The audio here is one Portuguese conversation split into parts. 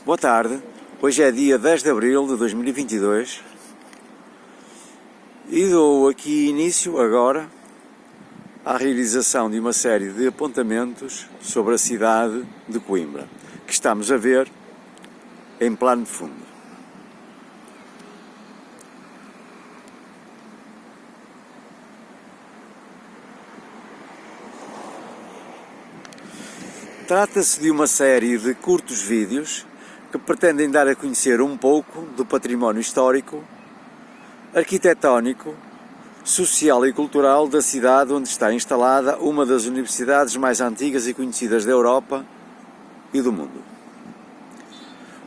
Boa tarde, hoje é dia 10 de abril de 2022 e dou aqui início agora à realização de uma série de apontamentos sobre a cidade de Coimbra, que estamos a ver em plano de fundo. Trata-se de uma série de curtos vídeos que pretendem dar a conhecer um pouco do património histórico, arquitetónico, social e cultural da cidade onde está instalada uma das universidades mais antigas e conhecidas da Europa e do mundo.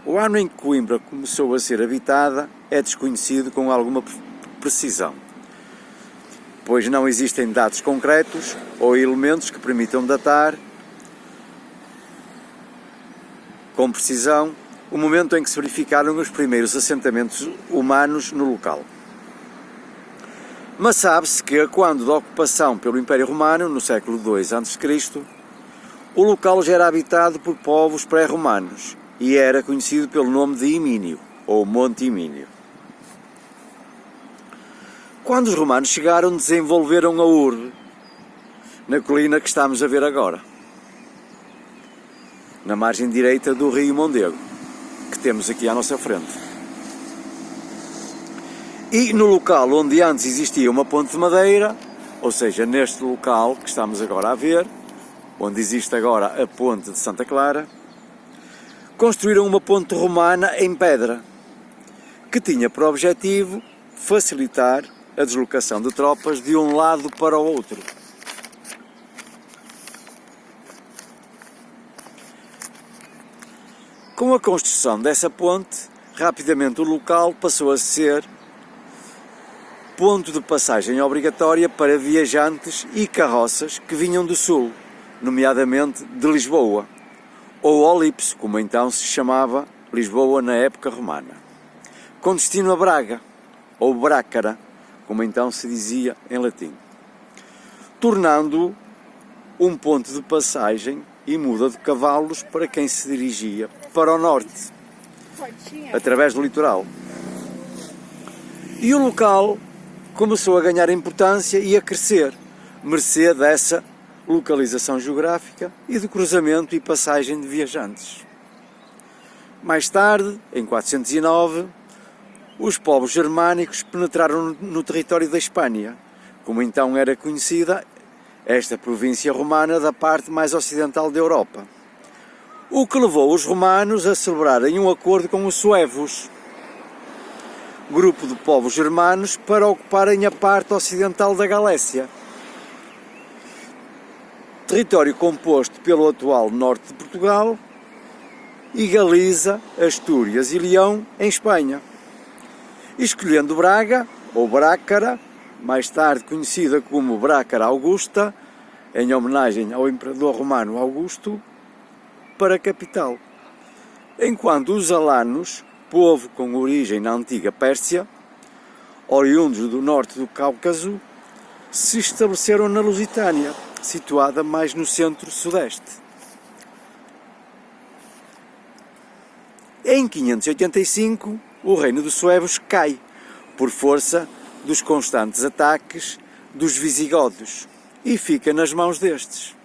O ano em que Coimbra começou a ser habitada é desconhecido com alguma precisão, pois não existem dados concretos ou elementos que permitam datar com precisão o momento em que se verificaram os primeiros assentamentos humanos no local. Mas sabe-se que, quando da ocupação pelo Império Romano, no século II a.C., o local já era habitado por povos pré-romanos e era conhecido pelo nome de Imínio, ou Monte Imínio. Quando os romanos chegaram, desenvolveram a urbe, na colina que estamos a ver agora, na margem direita do rio Mondego, que temos aqui à nossa frente. E no local onde antes existia uma ponte de madeira, ou seja, neste local que estamos agora a ver, onde existe agora a ponte de Santa Clara, construíram uma ponte romana em pedra, que tinha por objetivo facilitar a deslocação de tropas de um lado para o outro. Com a construção dessa ponte, rapidamente o local passou a ser ponto de passagem obrigatória para viajantes e carroças que vinham do sul, nomeadamente de Lisboa, ou Olipso, como então se chamava Lisboa na época romana, com destino a Braga, ou Brácara, como então se dizia em latim, tornando-o um ponto de passagem e muda de cavalos para quem se dirigia para o norte, através do litoral. E o local começou a ganhar importância e a crescer, mercê dessa localização geográfica e de cruzamento e passagem de viajantes. Mais tarde, em 409, os povos germânicos penetraram no território da Espanha, como então era conhecida esta província romana da parte mais ocidental da Europa, o que levou os romanos a celebrarem um acordo com os suevos, grupo de povos germanos, para ocuparem a parte ocidental da Galécia, território composto pelo atual norte de Portugal e Galiza, Astúrias e Leão em Espanha, escolhendo Braga, ou Brácara, mais tarde conhecida como Brácara Augusta, em homenagem ao imperador romano Augusto, para a capital, enquanto os alanos, povo com origem na antiga Pérsia, oriundos do norte do Cáucaso, se estabeleceram na Lusitânia, situada mais no centro-sudeste. Em 585, o reino dos suevos cai, por força dos constantes ataques dos visigodos, e fica nas mãos destes.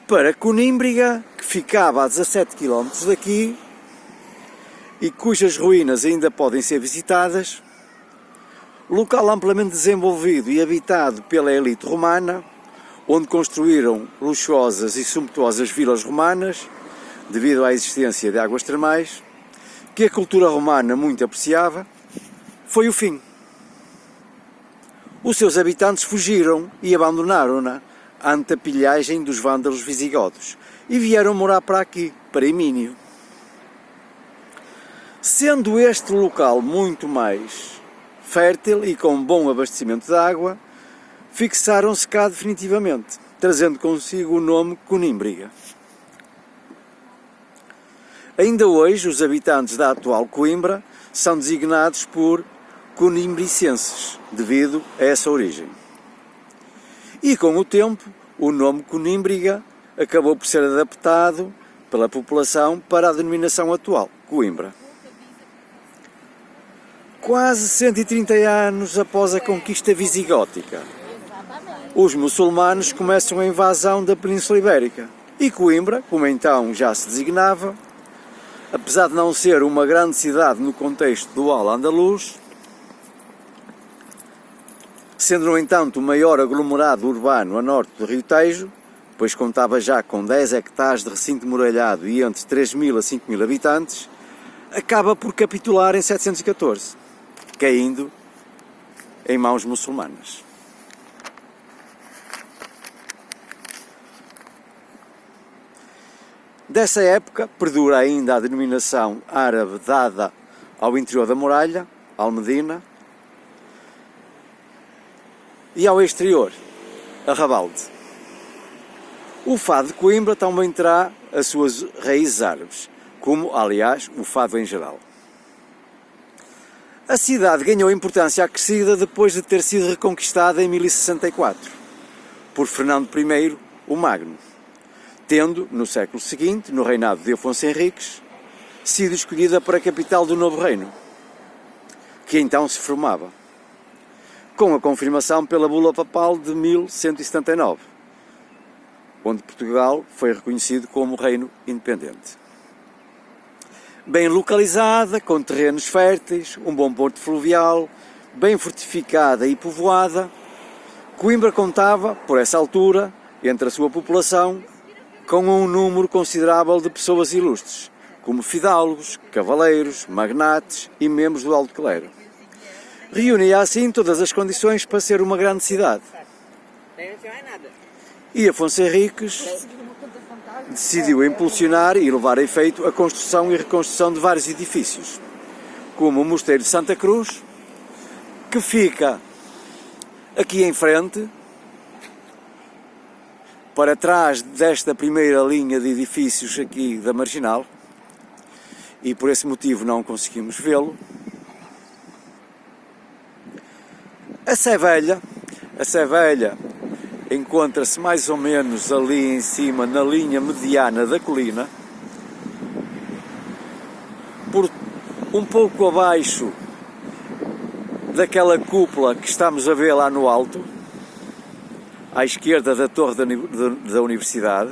Para Conímbriga, que ficava a 17 km daqui, e cujas ruínas ainda podem ser visitadas, local amplamente desenvolvido e habitado pela elite romana, onde construíram luxuosas e sumptuosas vilas romanas, devido à existência de águas termais, que a cultura romana muito apreciava, foi o fim. Os seus habitantes fugiram e abandonaram-na ante a pilhagem dos vândalos visigodos e vieram morar para aqui, para Imínio. Sendo este local muito mais fértil e com bom abastecimento de água, fixaram-se cá definitivamente, trazendo consigo o nome Conímbriga. Ainda hoje, os habitantes da atual Coimbra são designados por conimbricenses, devido a essa origem. E com o tempo, o nome Conímbriga acabou por ser adaptado pela população para a denominação atual, Coimbra. Quase 130 anos após a conquista visigótica, os muçulmanos começam a invasão da Península Ibérica e Coimbra, como então já se designava, apesar de não ser uma grande cidade no contexto do Al-Andalus, sendo no entanto o maior aglomerado urbano a norte do Rio Tejo, pois contava já com 10 hectares de recinto muralhado e entre 3.000 a 5.000 habitantes, acaba por capitular em 714, caindo em mãos muçulmanas. Dessa época perdura ainda a denominação árabe dada ao interior da muralha, Al-Medina, e ao exterior, Arrabalde. O fado de Coimbra também terá as suas raízes árabes, como, aliás, o fado em geral. A cidade ganhou importância acrescida depois de ter sido reconquistada em 1064, por Fernando I o Magno, tendo, no século seguinte, no reinado de Afonso Henriques, sido escolhida para a capital do novo reino, que então se formava, com a confirmação pela Bula Papal de 1179, onde Portugal foi reconhecido como reino independente. Bem localizada, com terrenos férteis, um bom porto fluvial, bem fortificada e povoada, Coimbra contava, por essa altura, entre a sua população, com um número considerável de pessoas ilustres, como fidalgos, cavaleiros, magnates e membros do alto clero. Reunia assim todas as condições para ser uma grande cidade. E Afonso Henriques decidiu impulsionar e levar a efeito a construção e reconstrução de vários edifícios, como o Mosteiro de Santa Cruz, que fica aqui em frente, para trás desta primeira linha de edifícios aqui da Marginal, e por esse motivo não conseguimos vê-lo. A Sé Velha encontra-se mais ou menos ali em cima, na linha mediana da colina, por um pouco abaixo daquela cúpula que estamos a ver lá no alto, à esquerda da torre da Universidade.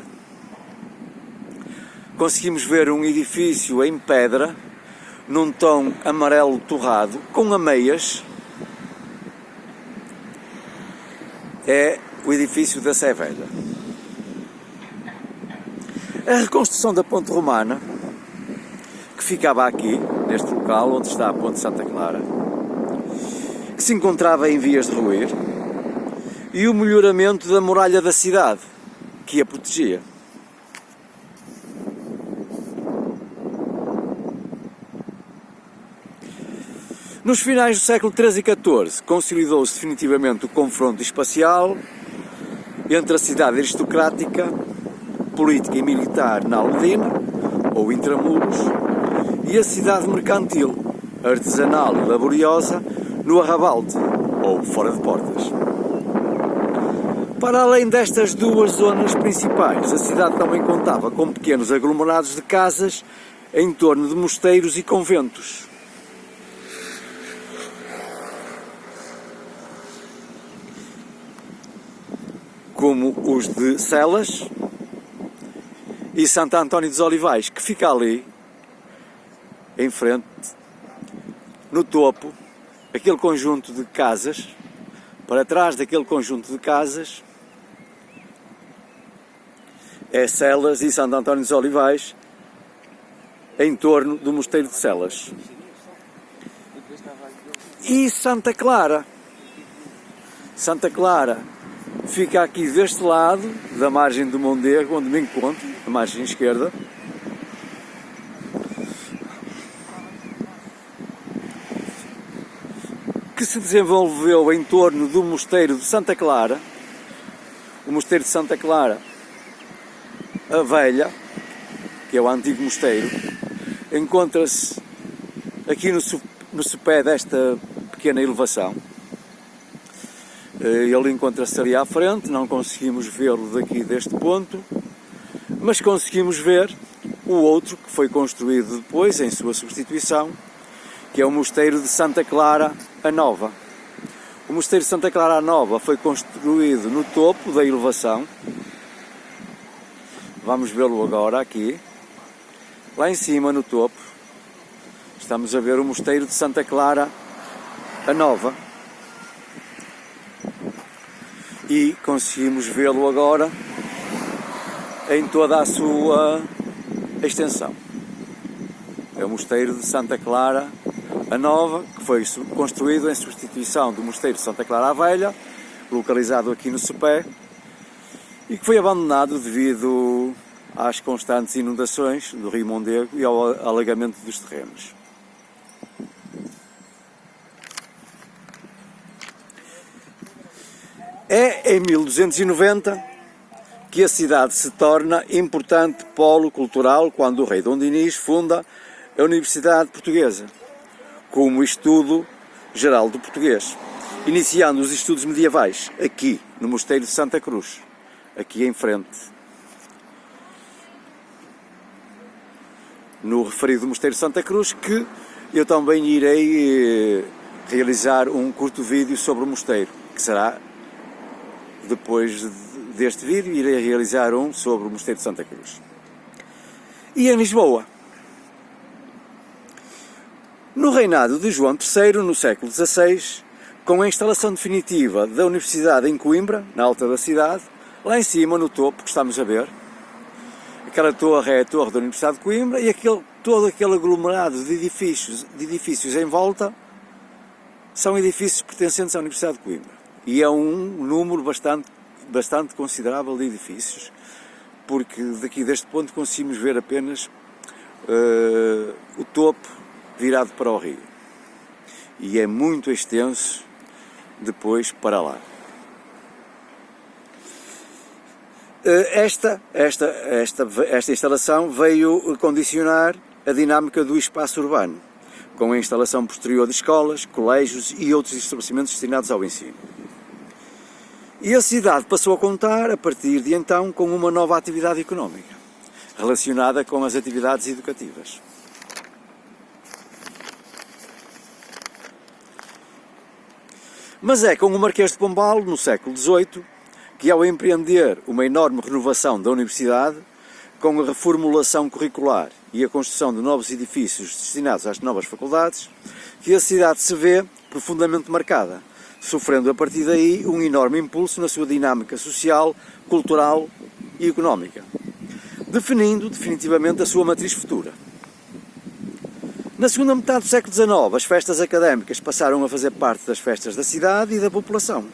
Conseguimos ver um edifício em pedra, num tom amarelo torrado, com ameias. É o edifício da Sé Velha. A reconstrução da Ponte Romana, que ficava aqui, neste local onde está a Ponte Santa Clara, que se encontrava em vias de ruir, e o melhoramento da muralha da cidade, que a protegia. Nos finais do século XIII e XIV, consolidou-se definitivamente o confronto espacial entre a cidade aristocrática, política e militar na Almedina, ou Intramuros, e a cidade mercantil, artesanal e laboriosa, no Arrabalde, ou fora de portas. Para além destas duas zonas principais, a cidade também contava com pequenos aglomerados de casas em torno de mosteiros e conventos. Como os de Celas e Santo António dos Olivais, que fica ali, em frente, no topo, aquele conjunto de casas, para trás daquele conjunto de casas, é Celas e Santo António dos Olivais, em torno do Mosteiro de Celas. E Santa Clara. Santa Clara fica aqui deste lado, da margem do Mondego, onde me encontro, a margem esquerda. Que se desenvolveu em torno do Mosteiro de Santa Clara. O Mosteiro de Santa Clara, a Velha, que é o antigo mosteiro, encontra-se aqui no sopé desta pequena elevação. Ele encontra-se ali à frente, não conseguimos vê-lo daqui deste ponto, mas conseguimos ver o outro que foi construído depois em sua substituição, que é o Mosteiro de Santa Clara a Nova. O Mosteiro de Santa Clara a Nova foi construído no topo da elevação. Vamos vê-lo agora aqui. Lá em cima, no topo, estamos a ver o Mosteiro de Santa Clara a Nova. E conseguimos vê-lo agora em toda a sua extensão. É o Mosteiro de Santa Clara a Nova, que foi construído em substituição do Mosteiro de Santa Clara a Velha, localizado aqui no Sopé, e que foi abandonado devido às constantes inundações do Rio Mondego e ao alagamento dos terrenos. É em 1290 que a cidade se torna importante polo cultural quando o rei Dom Dinis funda a Universidade Portuguesa, como estudo geral do português, iniciando os estudos medievais aqui no Mosteiro de Santa Cruz, aqui em frente, no referido Mosteiro de Santa Cruz, que eu também irei realizar um curto vídeo sobre o mosteiro, que será depois deste vídeo, irei realizar um sobre o Mosteiro de Santa Cruz. E em Lisboa, no reinado de João III, no século XVI, com a instalação definitiva da Universidade em Coimbra, na alta da cidade, lá em cima, no topo, que estamos a ver, aquela torre é a torre da Universidade de Coimbra, e todo aquele aglomerado de edifícios em volta são edifícios pertencentes à Universidade de Coimbra. E é um número bastante considerável de edifícios, porque daqui deste ponto conseguimos ver apenas o topo virado para o rio. E é muito extenso depois para lá. Esta instalação veio condicionar a dinâmica do espaço urbano, com a instalação posterior de escolas, colégios e outros estabelecimentos destinados ao ensino. E a cidade passou a contar, a partir de então, com uma nova atividade económica, relacionada com as atividades educativas. Mas é com o Marquês de Pombal, no século XVIII, que ao empreender uma enorme renovação da universidade, com a reformulação curricular e a construção de novos edifícios destinados às novas faculdades, que a cidade se vê profundamente marcada, sofrendo a partir daí um enorme impulso na sua dinâmica social, cultural e económica, definindo definitivamente a sua matriz futura. Na segunda metade do século XIX, as festas académicas passaram a fazer parte das festas da cidade e da população,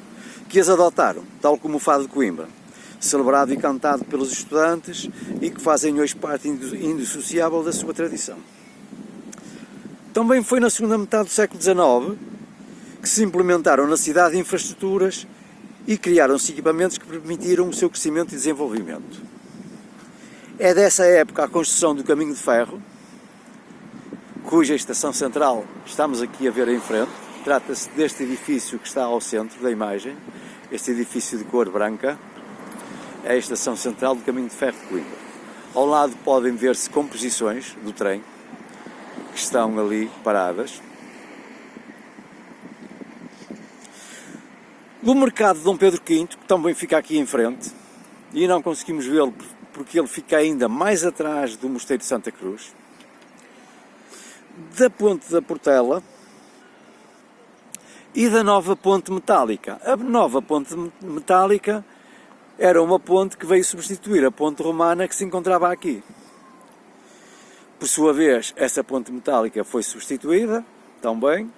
que as adotaram, tal como o Fado de Coimbra, celebrado e cantado pelos estudantes e que fazem hoje parte indissociável da sua tradição. Também foi na segunda metade do século XIX que se implementaram na cidade infraestruturas e criaram-se equipamentos que permitiram o seu crescimento e desenvolvimento. É dessa época a construção do caminho de ferro, cuja estação central estamos aqui a ver em frente. Trata-se deste edifício que está ao centro da imagem, este edifício de cor branca, é a estação central do caminho de ferro de Coimbra. Ao lado podem ver-se composições do trem, que estão ali paradas. Do mercado de Dom Pedro V, que também fica aqui em frente, e não conseguimos vê-lo porque ele fica ainda mais atrás do Mosteiro de Santa Cruz. Da Ponte da Portela e da nova ponte metálica. A nova ponte metálica era uma ponte que veio substituir a ponte romana que se encontrava aqui. Por sua vez, essa ponte metálica foi substituída também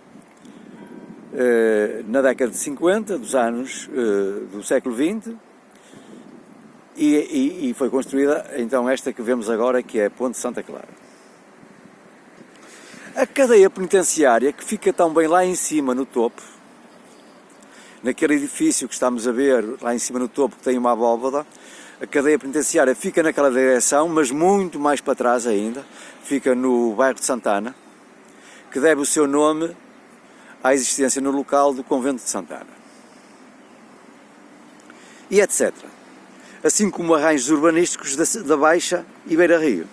na década de 50 dos anos do século XX e foi construída então esta que vemos agora, que é a Ponte Santa Clara. A cadeia penitenciária, que fica também lá em cima no topo, naquele edifício que estamos a ver lá em cima no topo, que tem uma abóbada, a cadeia penitenciária fica naquela direção, mas muito mais para trás ainda, fica no bairro de Santana, que deve o seu nome à existência no local do convento de Santana. E etc. Assim como arranjos urbanísticos da Baixa e Beira Rio.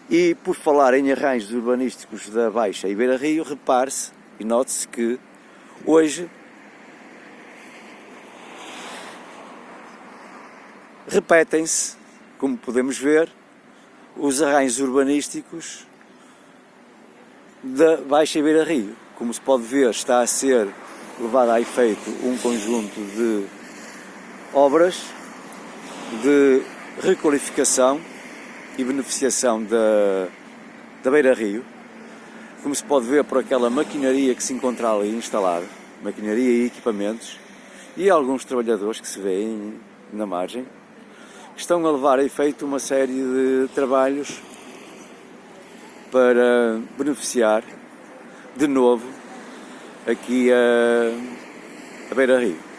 E por falar em arranjos urbanísticos da Baixa e Beira Rio, repare-se e note-se que hoje repetem-se, como podemos ver, os arranjos urbanísticos da Baixa e Beira Rio. Como se pode ver, está a ser levado a efeito um conjunto de obras de requalificação e beneficiação da Beira Rio, como se pode ver por aquela maquinaria que se encontra ali instalada, maquinaria e equipamentos, e alguns trabalhadores que se vêem na margem, que estão a levar a efeito uma série de trabalhos para beneficiar de novo aqui a Beira Rio.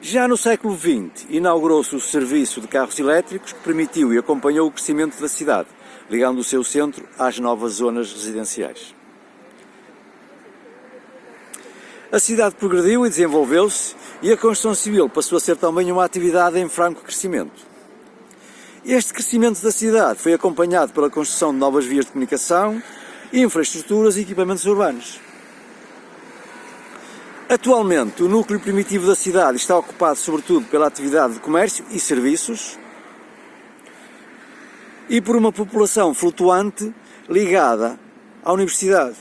Já no século XX, inaugurou-se o serviço de carros elétricos que permitiu e acompanhou o crescimento da cidade, ligando o seu centro às novas zonas residenciais. A cidade progrediu e desenvolveu-se e a construção civil passou a ser também uma atividade em franco crescimento. Este crescimento da cidade foi acompanhado pela construção de novas vias de comunicação, infraestruturas e equipamentos urbanos. Atualmente, o núcleo primitivo da cidade está ocupado sobretudo pela atividade de comércio e serviços e por uma população flutuante ligada à universidade,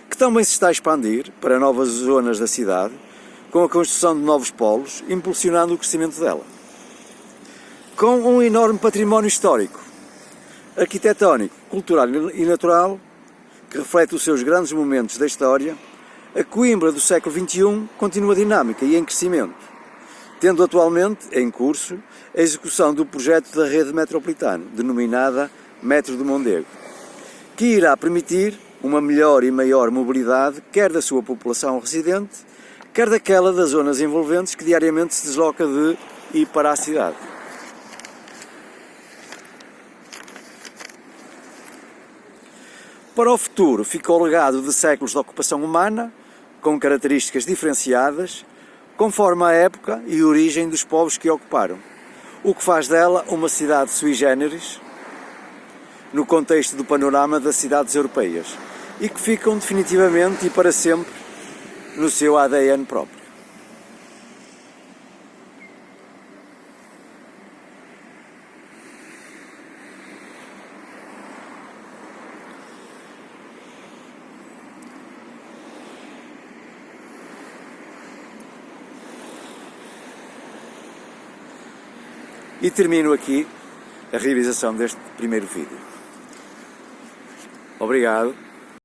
que também se está a expandir para novas zonas da cidade, com a construção de novos polos, impulsionando o crescimento dela. Com um enorme património histórico, arquitetónico, cultural e natural, que reflete os seus grandes momentos da história, a Coimbra do século XXI continua dinâmica e em crescimento, tendo atualmente em curso a execução do projeto da rede metropolitana, denominada Metro do Mondego, que irá permitir uma melhor e maior mobilidade, quer da sua população residente, quer daquela das zonas envolventes que diariamente se desloca de e para a cidade. Para o futuro fica o legado de séculos de ocupação humana, com características diferenciadas, conforme a época e origem dos povos que a ocuparam, o que faz dela uma cidade sui generis, no contexto do panorama das cidades europeias, e que ficam definitivamente e para sempre no seu ADN próprio. E termino aqui a realização deste primeiro vídeo. Obrigado.